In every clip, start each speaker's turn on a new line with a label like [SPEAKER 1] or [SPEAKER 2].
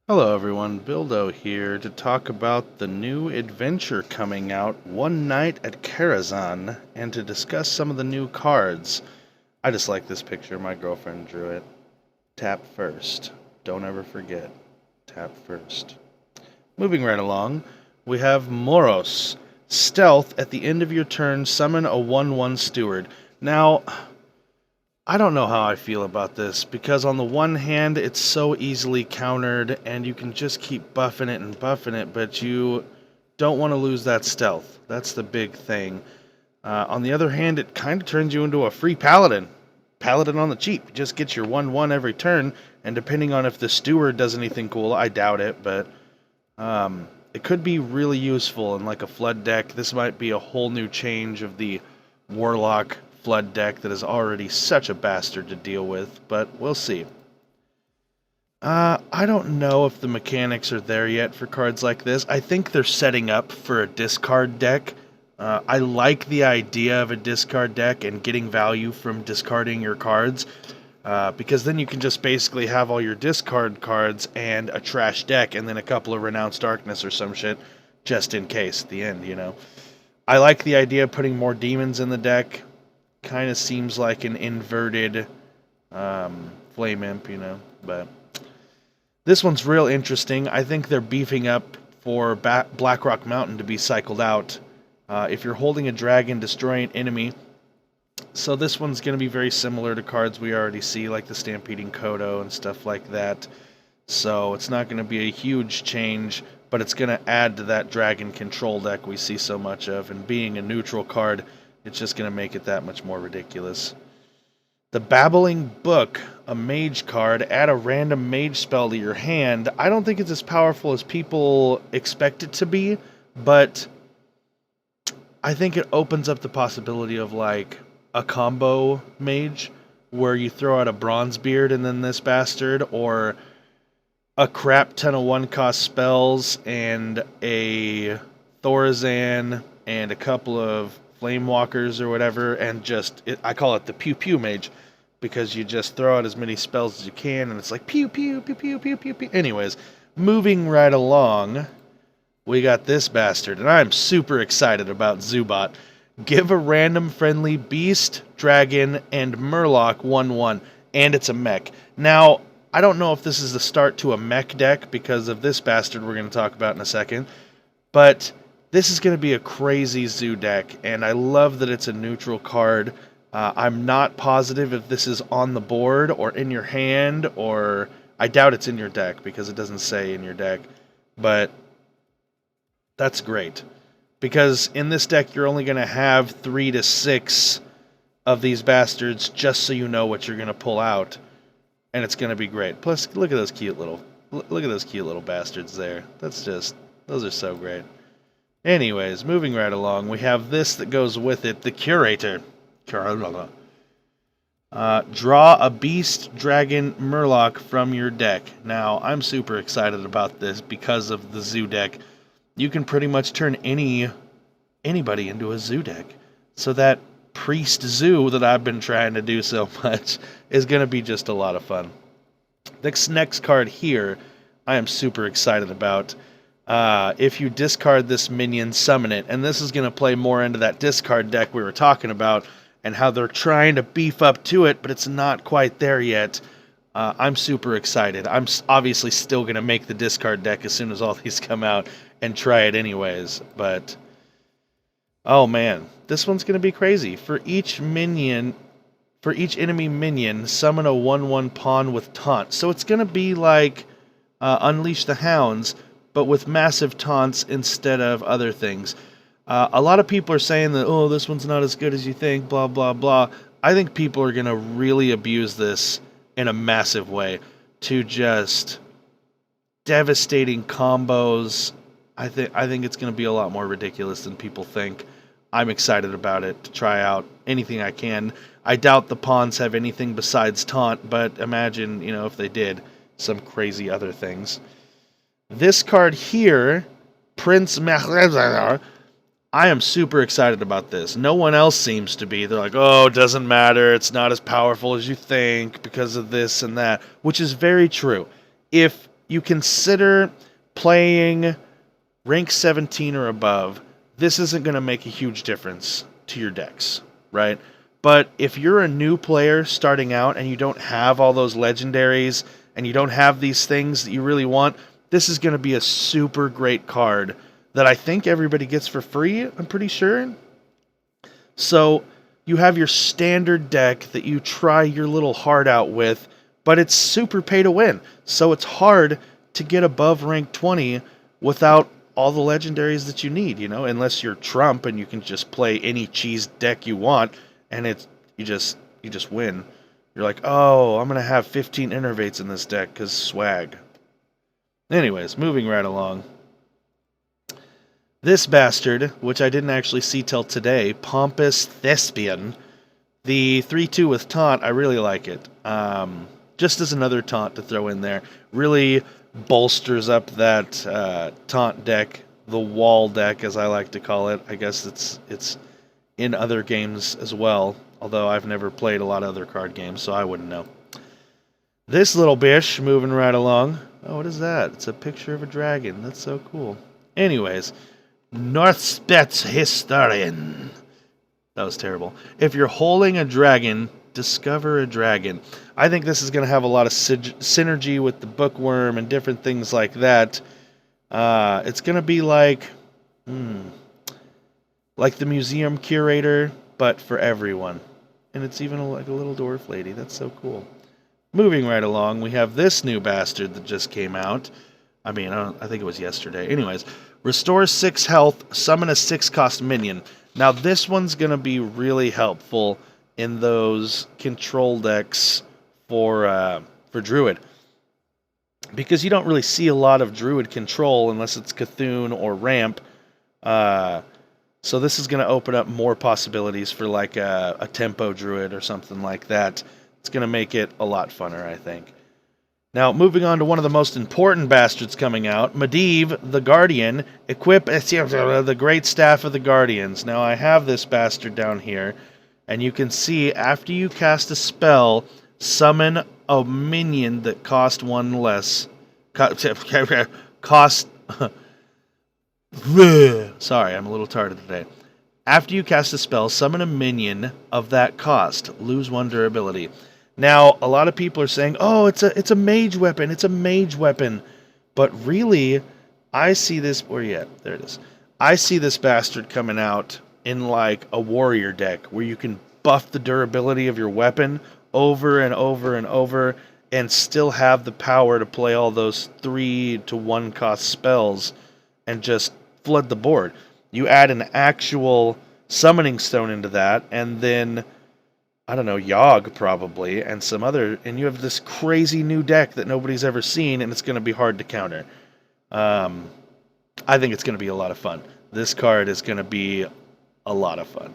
[SPEAKER 1] Hello everyone, Bildo here to talk about the new adventure coming out, One Night at Karazhan, and to discuss some of the new cards. I just like this picture, my girlfriend drew it. Tap first. Don't ever forget. Tap first. Moving right along, we have Moros. Stealth, at the end of your turn, summon a 1-1 steward. Now, I don't know how I feel about this, because on the one hand, it's so easily countered, and you can just keep buffing it, but you don't want to lose that stealth. That's the big thing. On the other hand, it kind of turns you into a free paladin. Paladin on the cheap. You just get your 1-1 every turn, and depending on if the steward does anything cool, I doubt it, but it could be really useful in like a flood deck. This might be a whole new change of the warlock flood deck that is already such a bastard to deal with, but we'll see. I don't know if the mechanics are there yet for cards like this. I think they're setting up for a discard deck. I like the idea of a discard deck and getting value from discarding your cards, because then you can just basically have all your discard cards and a trash deck and then a couple of Renounced Darkness or some shit, just in case at the end, you know. I like the idea of putting more demons in the deck. Kind of seems like an inverted Flame Imp, you know, but this one's real interesting. I think they're beefing up for Blackrock Mountain to be cycled out. If you're holding a dragon, destroy an enemy. So this one's going to be very similar to cards we already see, like the Stampeding Kodo and stuff like that. So it's not going to be a huge change, but it's going to add to that dragon control deck we see so much of, and being a neutral card, it's just going to make it that much more ridiculous. The Babbling Book, a mage card, add a random mage spell to your hand. I don't think it's as powerful as people expect it to be, but I think it opens up the possibility of like a combo mage where you throw out a Bronzebeard and then this bastard, or a crap ton of one-cost spells and a Thorazan and a couple of Flamewalkers or whatever, and I call it the Pew Pew Mage, because you just throw out as many spells as you can, and it's like pew pew pew pew pew pew pew. Anyways, moving right along, we got this bastard, and I'm super excited about Zubat. Give a random friendly beast, dragon, and Murloc 1-1, and it's a mech. Now, I don't know if this is the start to a mech deck because of this bastard we're going to talk about in a second, but this is going to be a crazy zoo deck, and I love that it's a neutral card. I'm not positive if this is on the board or in your hand, or I doubt it's in your deck because it doesn't say in your deck, but that's great. Because in this deck, you're only going to have 3 to 6 of these bastards just so you know what you're going to pull out, and it's going to be great. Plus, look at those cute little bastards there. Those are so great. Anyways, moving right along, we have this that goes with it, the Curator. Draw a beast, dragon, Murloc from your deck. Now, I'm super excited about this because of the zoo deck. You can pretty much turn anybody into a zoo deck. So that priest zoo that I've been trying to do so much is going to be just a lot of fun. This next card here, I am super excited about. If you discard this minion, summon it. And this is going to play more into that discard deck we were talking about, and how they're trying to beef up to it, but it's not quite there yet. I'm super excited. I'm obviously still going to make the discard deck as soon as all these come out and try it anyways, but oh man, this one's going to be crazy. For each enemy minion, summon a 1-1 pawn with taunt. So it's going to be like Unleash the Hounds, but with massive taunts instead of other things. A lot of people are saying that, oh, this one's not as good as you think, blah, blah, blah. I think people are going to really abuse this in a massive way to just devastating combos. I think it's going to be a lot more ridiculous than people think. I'm excited about it to try out anything I can. I doubt the pawns have anything besides taunt, but imagine, if they did, some crazy other things. This card here, Prince Mahrazar, I am super excited about this. No one else seems to be. They're like, oh, it doesn't matter. It's not as powerful as you think because of this and that, which is very true. If you consider playing rank 17 or above, this isn't going to make a huge difference to your decks, right? But if you're a new player starting out and you don't have all those legendaries and you don't have these things that you really want, this is going to be a super great card that I think everybody gets for free, I'm pretty sure. So you have your standard deck that you try your little heart out with, but it's super pay to win. So it's hard to get above rank 20 without all the legendaries that you need, unless you're Trump and you can just play any cheese deck you want and you just win. You're like, "Oh, I'm going to have 15 innervates in this deck cuz swag." Anyways, moving right along. This bastard, which I didn't actually see till today, Pompous Thespian, the 3/2 with taunt, I really like it. Just as another taunt to throw in there. Really bolsters up that taunt deck, the wall deck as I like to call it. I guess it's in other games as well, although I've never played a lot of other card games, so I wouldn't know. This little bish, moving right along. Oh, what is that? It's a picture of a dragon. That's so cool. Anyways, Northspet's Historian. That was terrible. If you're holding a dragon, discover a dragon. I think this is going to have a lot of synergy with the bookworm and different things like that. It's going to be like the museum curator, but for everyone. And it's even like a little dwarf lady. That's so cool. Moving right along, we have this new bastard that just came out. I think it was yesterday. Anyways, restore 6 health, summon a 6-cost minion. Now this one's going to be really helpful in those control decks for Druid. Because you don't really see a lot of Druid control unless it's Cthulhu or Ramp. So this is going to open up more possibilities for like a Tempo Druid or something like that. It's going to make it a lot funner, I think. Now, moving on to one of the most important bastards coming out, Medivh, the Guardian, equip the Great Staff of the Guardians. Now, I have this bastard down here, and you can see after you cast a spell, summon a minion that cost 1 less. Cost... Sorry, I'm a little tired today. After you cast a spell, summon a minion of that cost. Lose 1 durability. Now, a lot of people are saying, "Oh, it's a mage weapon. It's a mage weapon." But really, I see this... Where you at? There it is. I see this bastard coming out in like a warrior deck where you can buff the durability of your weapon over and over and over and still have the power to play all those 3 to 1 cost spells and just flood the board. You add an actual summoning stone into that, and then, I don't know, Yogg probably, and some other, and you have this crazy new deck that nobody's ever seen, and it's going to be hard to counter. I think it's going to be a lot of fun. This card is going to be a lot of fun.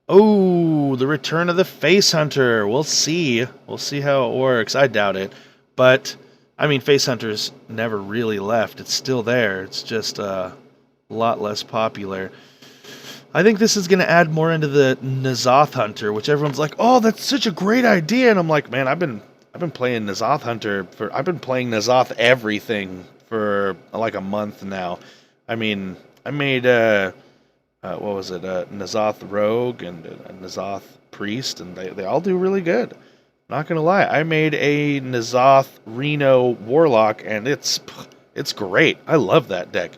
[SPEAKER 1] Oh, the return of the Face Hunter. We'll see. We'll see how it works. I doubt it. But, Face Hunter's never really left. It's still there. It's just a lot less popular. I think this is going to add more into the N'Zoth Hunter, which everyone's like, "Oh, that's such a great idea." And I'm like, man, I've been playing N'Zoth Hunter I've been playing N'Zoth everything for like a month now. I made what was it? N'Zoth Rogue and N'Zoth Priest, and they all do really good. Not gonna lie, I made a N'Zoth Reno Warlock, and it's great. I love that deck.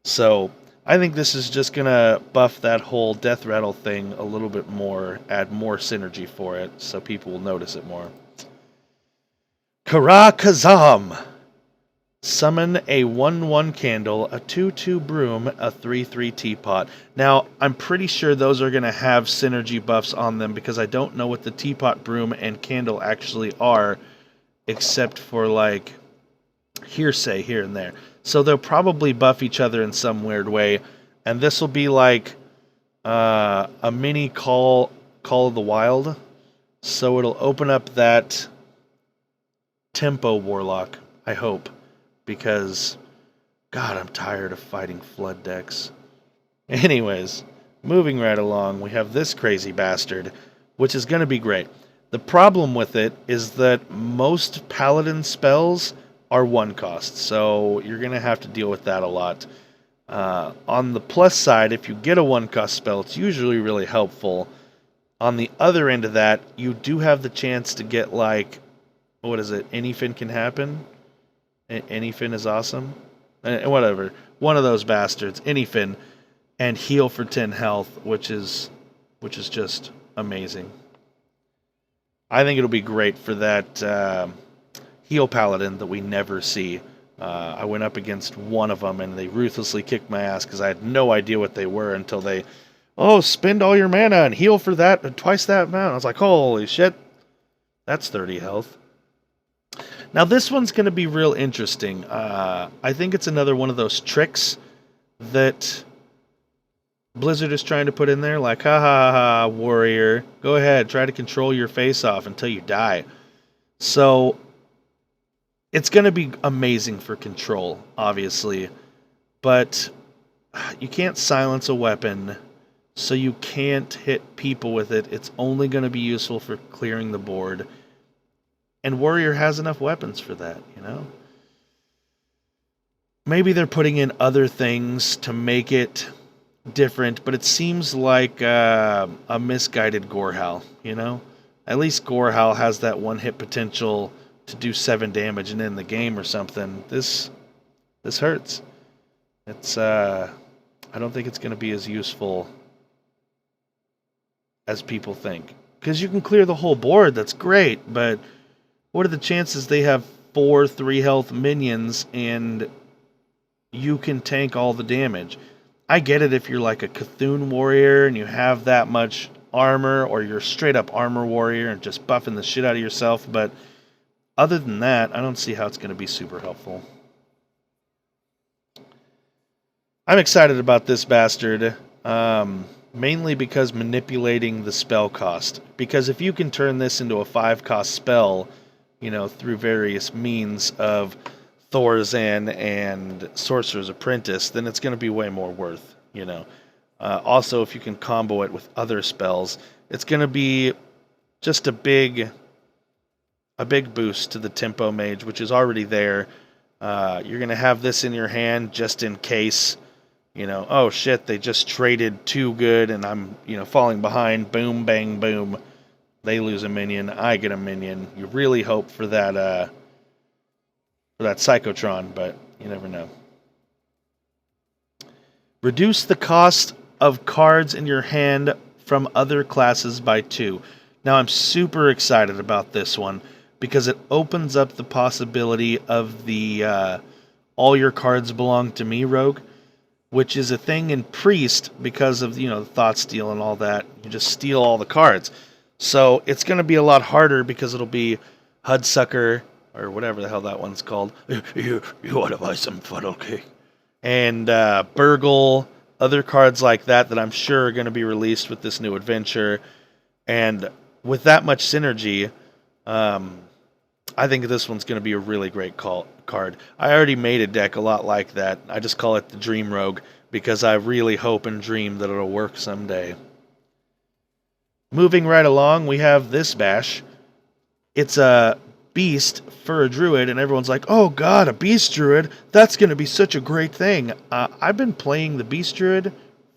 [SPEAKER 1] So I think this is just going to buff that whole Death Rattle thing a little bit more, add more synergy for it, so people will notice it more. Karazhan. Summon a 1/1 candle, a 2/2 broom, a 3/3 teapot. Now, I'm pretty sure those are going to have synergy buffs on them because I don't know what the teapot, broom, and candle actually are, except for like hearsay here and there. So they'll probably buff each other in some weird way, and this will be like a mini Call of the Wild. So it'll open up that Tempo Warlock, I hope, because God, I'm tired of fighting flood decks. Anyways, moving right along, we have this crazy bastard, which is going to be great. The problem with it is that most paladin spells are one cost, so you're going to have to deal with that a lot. On the plus side, if you get a one cost spell, it's usually really helpful. On the other end of that, you do have the chance to get like, what is it? Anything can happen. Anything is awesome. Whatever. One of those bastards, anything, and heal for 10 health, which is just amazing. I think it'll be great for that heal paladin that we never see. I went up against one of them and they ruthlessly kicked my ass because I had no idea what they were until they, spend all your mana and heal for that twice that amount. I was like, holy shit, that's 30 health. Now this one's going to be real interesting. I think it's another one of those tricks that Blizzard is trying to put in there, like, ha ha ha, warrior, go ahead, try to control your face off until you die. So it's going to be amazing for control, obviously, but you can't silence a weapon, so you can't hit people with it. It's only going to be useful for clearing the board, and Warrior has enough weapons for that, you know? Maybe they're putting in other things to make it different, but it seems like a misguided Gorehowl, you know? At least Gorehowl has that one hit potential to do 7 damage and end the game or something. This hurts. It's I don't think it's going to be as useful as people think. Because you can clear the whole board, that's great, but what are the chances they have 4 3 health minions and you can tank all the damage? I get it if you're like a Cthulhu warrior and you have that much armor, or you're straight up armor warrior and just buffing the shit out of yourself, but other than that, I don't see how it's going to be super helpful. I'm excited about this bastard, mainly because manipulating the spell cost. Because if you can turn this into a 5-cost spell, you know, through various means of Thorazan and Sorcerer's Apprentice, then it's going to be way more worth, you know. Also, if you can combo it with other spells, it's going to be just a big boost to the Tempo Mage, which is already there. You're going to have this in your hand just in case, you know, oh shit, they just traded too good and I'm, you know, falling behind. Boom, bang, boom. They lose a minion, I get a minion. You really hope for that Psychotron, but you never know. Reduce the cost of cards in your hand from other classes by 2. Now I'm super excited about this one because it opens up the possibility of the all your cards belong to me rogue, which is a thing in Priest because of, you know, the Thought Steal and all that. You just steal all the cards. So it's going to be a lot harder because it'll be Hudsucker, or whatever the hell that one's called. You want to buy some funnel cake? And Burgle, other cards like that I'm sure are going to be released with this new adventure. And with that much synergy, I think this one's going to be a really great card. I already made a deck a lot like that. I just call it the Dream Rogue because I really hope and dream that it'll work someday. Moving right along, we have this bash. It's a beast for a druid, and everyone's like, oh god, a beast druid, that's going to be such a great thing. I've been playing the beast druid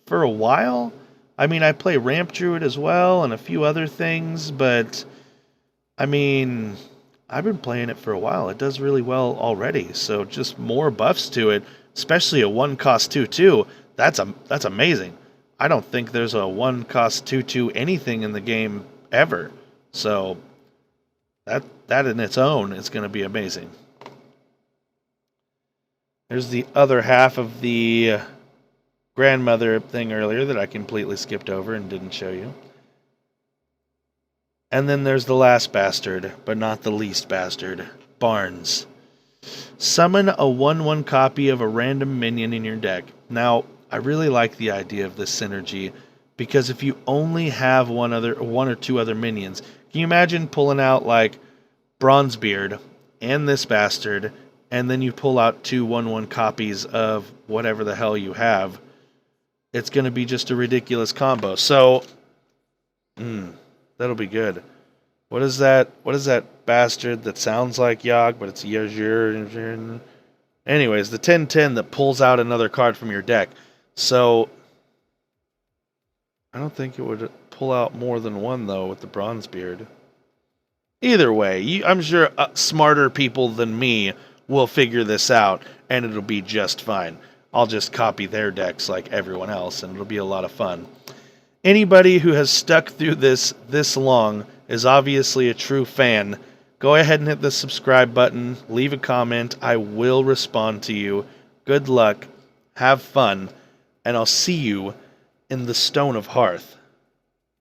[SPEAKER 1] for a while. I mean, I play ramp druid as well and a few other things, but I mean, I've been playing it for a while. It does really well already, so just more buffs to it, especially a 1-cost 2/2. That's amazing. I don't think there's a 1-cost 2/2 anything in the game ever. So that in its own is going to be amazing. There's the other half of the grandmother thing earlier that I completely skipped over and didn't show you. And then there's the last bastard, but not the least bastard, Barnes. Summon a 1/1 copy of a random minion in your deck. Now, I really like the idea of this synergy, because if you only have one or two other minions, can you imagine pulling out like Bronzebeard and this bastard, and then you pull out 2 1/1 copies of whatever the hell you have? It's going to be just a ridiculous combo. So, that'll be good. What is that? What is that bastard that sounds like Yogg, but it's Yajir? Anyways, the 10/10 that pulls out another card from your deck. So I don't think it would pull out more than one though with the Bronzebeard. Either way, I'm sure smarter people than me will figure this out, and it'll be just fine. I'll just copy their decks like everyone else, and it'll be a lot of fun. Anybody who has stuck through this long is obviously a true fan. Go ahead and hit the subscribe button, leave a comment. I will respond to you. Good luck, have fun, and I'll see you in the Stone of Hearth.